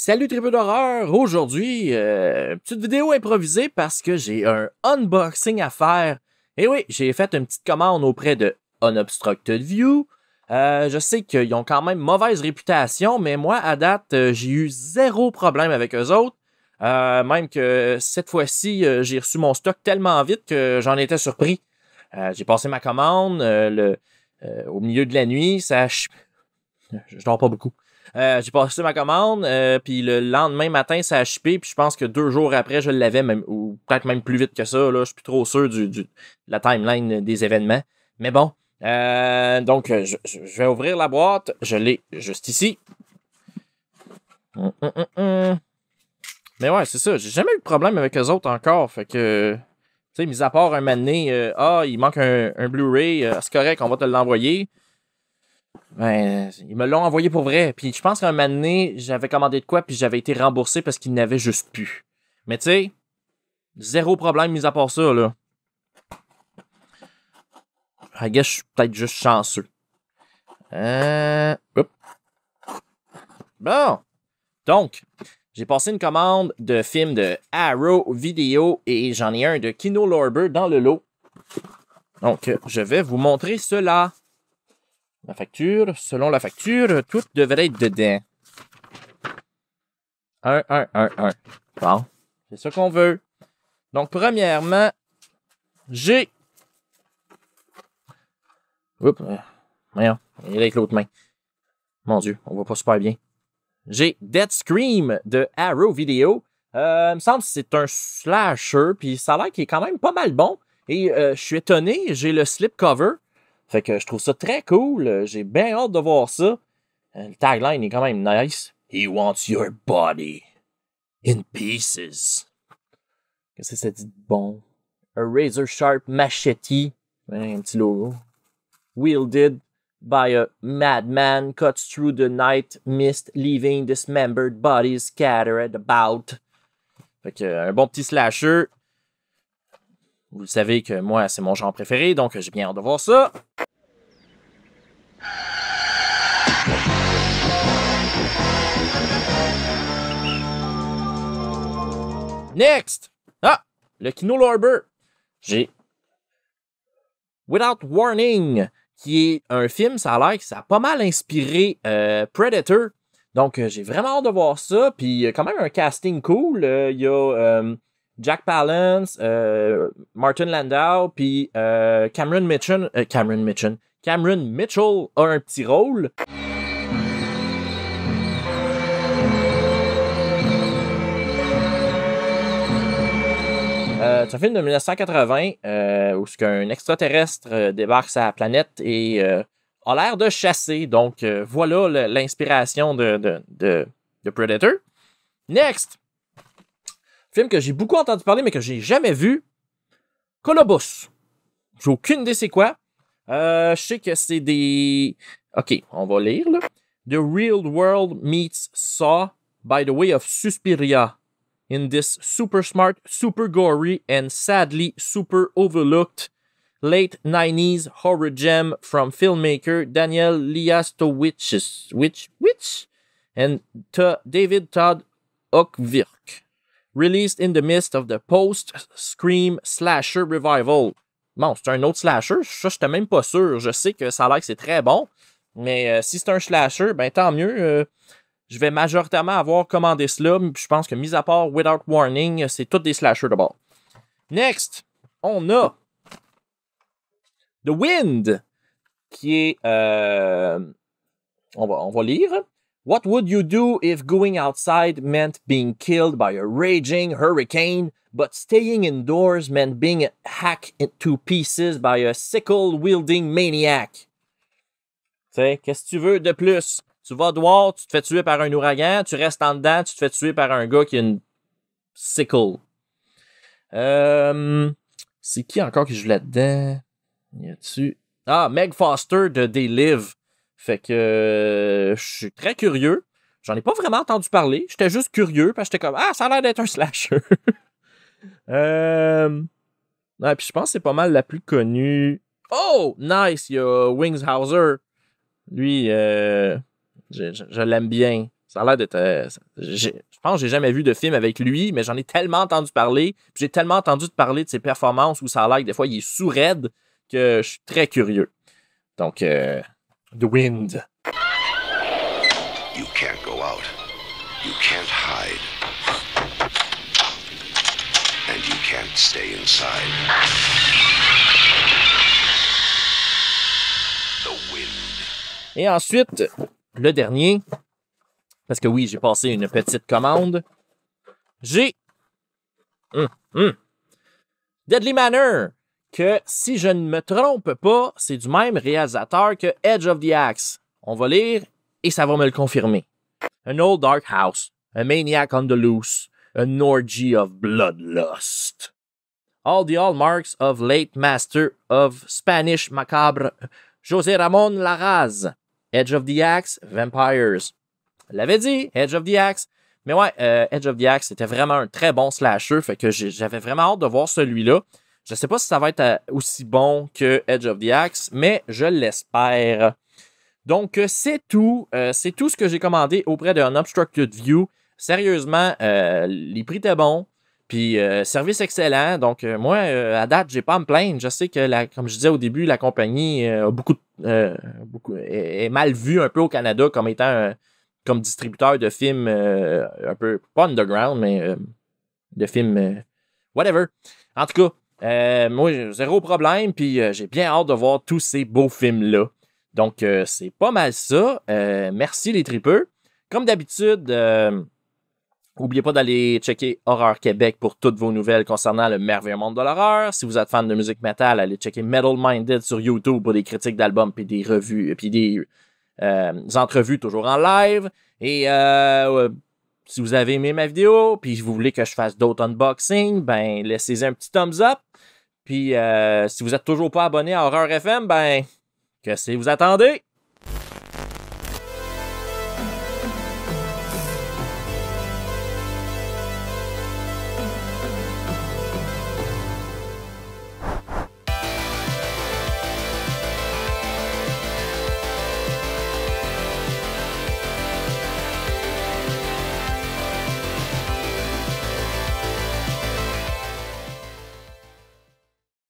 Salut tribu d'horreur! Aujourd'hui, petite vidéo improvisée parce que j'ai un unboxing à faire. Et oui, j'ai fait une petite commande auprès de Unobstructed View. Je sais qu'ils ont quand même mauvaise réputation, mais moi, à date, j'ai eu zéro problème avec eux autres. Même que cette fois-ci, j'ai reçu mon stock tellement vite que j'en étais surpris. J'ai passé ma commande au milieu de la nuit. Je dors pas beaucoup. J'ai passé ma commande, puis le lendemain matin, ça a shippé, puis je pense que 2 jours après, je l'avais, même, ou peut-être même plus vite que ça. Là, je suis plus trop sûr de la timeline des événements. Mais bon, donc, je vais ouvrir la boîte. Je l'ai juste ici. Mais ouais, c'est ça. J'ai jamais eu de problème avec eux autres encore. Fait que, tu sais, mis à part un moment donné, il manque un Blu-ray, c'est correct, on va te l'envoyer. Ben, ils me l'ont envoyé pour vrai. Puis je pense qu'un moment donné, j'avais commandé de quoi, puis j'avais été remboursé parce qu'ils n'avaient juste plus. Mais tu sais, zéro problème mis à part ça, là. I guess je suis peut-être juste chanceux. Bon. Donc, j'ai passé une commande de film de Arrow Video et j'en ai un de Kino Lorber dans le lot. Donc, je vais vous montrer cela. La facture, selon la facture, tout devrait être dedans. 1. Bon, c'est ça qu'on veut. Donc, premièrement, j'ai... Oups, voyons, il est avec l'autre main. Mon Dieu, on voit pas super bien. J'ai Dead Scream de Arrow Video. Il me semble que c'est un slasher, puis ça a l'air qu'il est quand même pas mal bon. Et je suis étonné, j'ai le slipcover. Fait que je trouve ça très cool. J'ai bien hâte de voir ça. Le tagline est quand même nice. He wants your body in pieces. Qu'est-ce que ça dit de bon? A razor sharp machete. Un petit logo. Wielded by a madman cuts through the night mist, leaving dismembered bodies scattered about. Fait que un bon petit slasher. Vous le savez que moi, c'est mon genre préféré, donc j'ai bien hâte de voir ça. Next! Ah! Le Kino Lorber. J'ai Without Warning, qui est un film, ça a l'air que ça a pas mal inspiré Predator. Donc, j'ai vraiment hâte de voir ça. Puis, il y a quand même un casting cool. Il y a Jack Palance, Martin Landau, puis Cameron Mitchell. Cameron Mitchell a un petit rôle. C'est un film de 1980 où un extraterrestre débarque sur la planète et a l'air de chasser. Donc, voilà l'inspiration de Predator. Next! Film que j'ai beaucoup entendu parler, mais que j'ai jamais vu. Colobus. J'ai aucune idée c'est quoi. Je sais que c'est des... OK, on va lire, là. The Real World meets Saw by the way of Suspiria. In this super smart, super gory, and sadly super overlooked late 90s horror gem from filmmaker Daniel Liastowicz and David Todd Ockvirk. Released in the midst of the post-Scream slasher revival. Bon, c'est un autre slasher, ça j'étais même pas sûr. Je sais que ça a l'air que c'est très bon, mais si c'est un slasher, ben tant mieux. Je vais majoritairement avoir commandé cela. Je pense que, mis à part Without Warning, c'est tous des slashers de bord. Next, on a The Wind, qui est... on va lire. What would you do if going outside meant being killed by a raging hurricane, but staying indoors meant being hacked into pieces by a sickle-wielding maniac? Tu sais, qu'est-ce que tu veux de plus? Tu vas dehors, tu te fais tuer par un ouragan, tu restes en dedans, tu te fais tuer par un gars qui a une sickle. C'est qui encore qui joue là-dedans? Y a-tu... Ah, Meg Foster de They Live. Fait que je suis très curieux. J'en ai pas vraiment entendu parler. J'étais juste curieux parce que j'étais comme « Ah, ça a l'air d'être un slasher. » Ouais, puis je pense que c'est pas mal la plus connue. Oh, nice! Il y a Wings Hauser. Lui, je l'aime bien. Ça a l'air d'être... je pense que j'ai jamais vu de film avec lui, mais j'en ai tellement entendu parler. J'ai tellement entendu parler de ses performances où ça a l'air que des fois, il est sous-raide que je suis très curieux. Donc, The Wind. You can't go out. You can't hide. And you can't stay inside. The Wind. Et ensuite, le dernier, parce que oui, j'ai passé une petite commande. J'ai Deadly Manor, que si je ne me trompe pas, c'est du même réalisateur que Edge of the Axe. On va lire et ça va me le confirmer. An old dark house, a maniac on the loose, an orgy of bloodlust. All the hallmarks of late master of Spanish macabre, José Ramón Larraz. Edge of the Axe, Vampires. Je l'avais dit, Edge of the Axe. Mais ouais, Edge of the Axe, c'était vraiment un très bon slasher, fait que j'avais vraiment hâte de voir celui-là. Je sais pas si ça va être aussi bon que Edge of the Axe, mais je l'espère. Donc, c'est tout. C'est tout ce que j'ai commandé auprès d'un Unobstructed View. Sérieusement, les prix étaient bons. Puis, service excellent. Donc, moi, à date, j'ai pas à me plaindre. Je sais que, comme je disais au début, la compagnie a est mal vue un peu au Canada comme étant comme distributeur de films un peu, pas underground, mais de films whatever. En tout cas, moi, j'ai zéro problème. Puis, j'ai bien hâte de voir tous ces beaux films-là. Donc, c'est pas mal ça. Merci les tripeux. Comme d'habitude, n'oubliez pas d'aller checker Horreur Québec pour toutes vos nouvelles concernant le merveilleux monde de l'horreur. Si vous êtes fan de musique metal, allez checker Metal Minded sur YouTube pour des critiques d'albums puis des revues puis des entrevues toujours en live. Et si vous avez aimé ma vidéo puis vous voulez que je fasse d'autres unboxings, ben laissez un petit thumbs up. Puis si vous êtes toujours pas abonné à Horreur FM, ben qu'est-ce que vous attendez?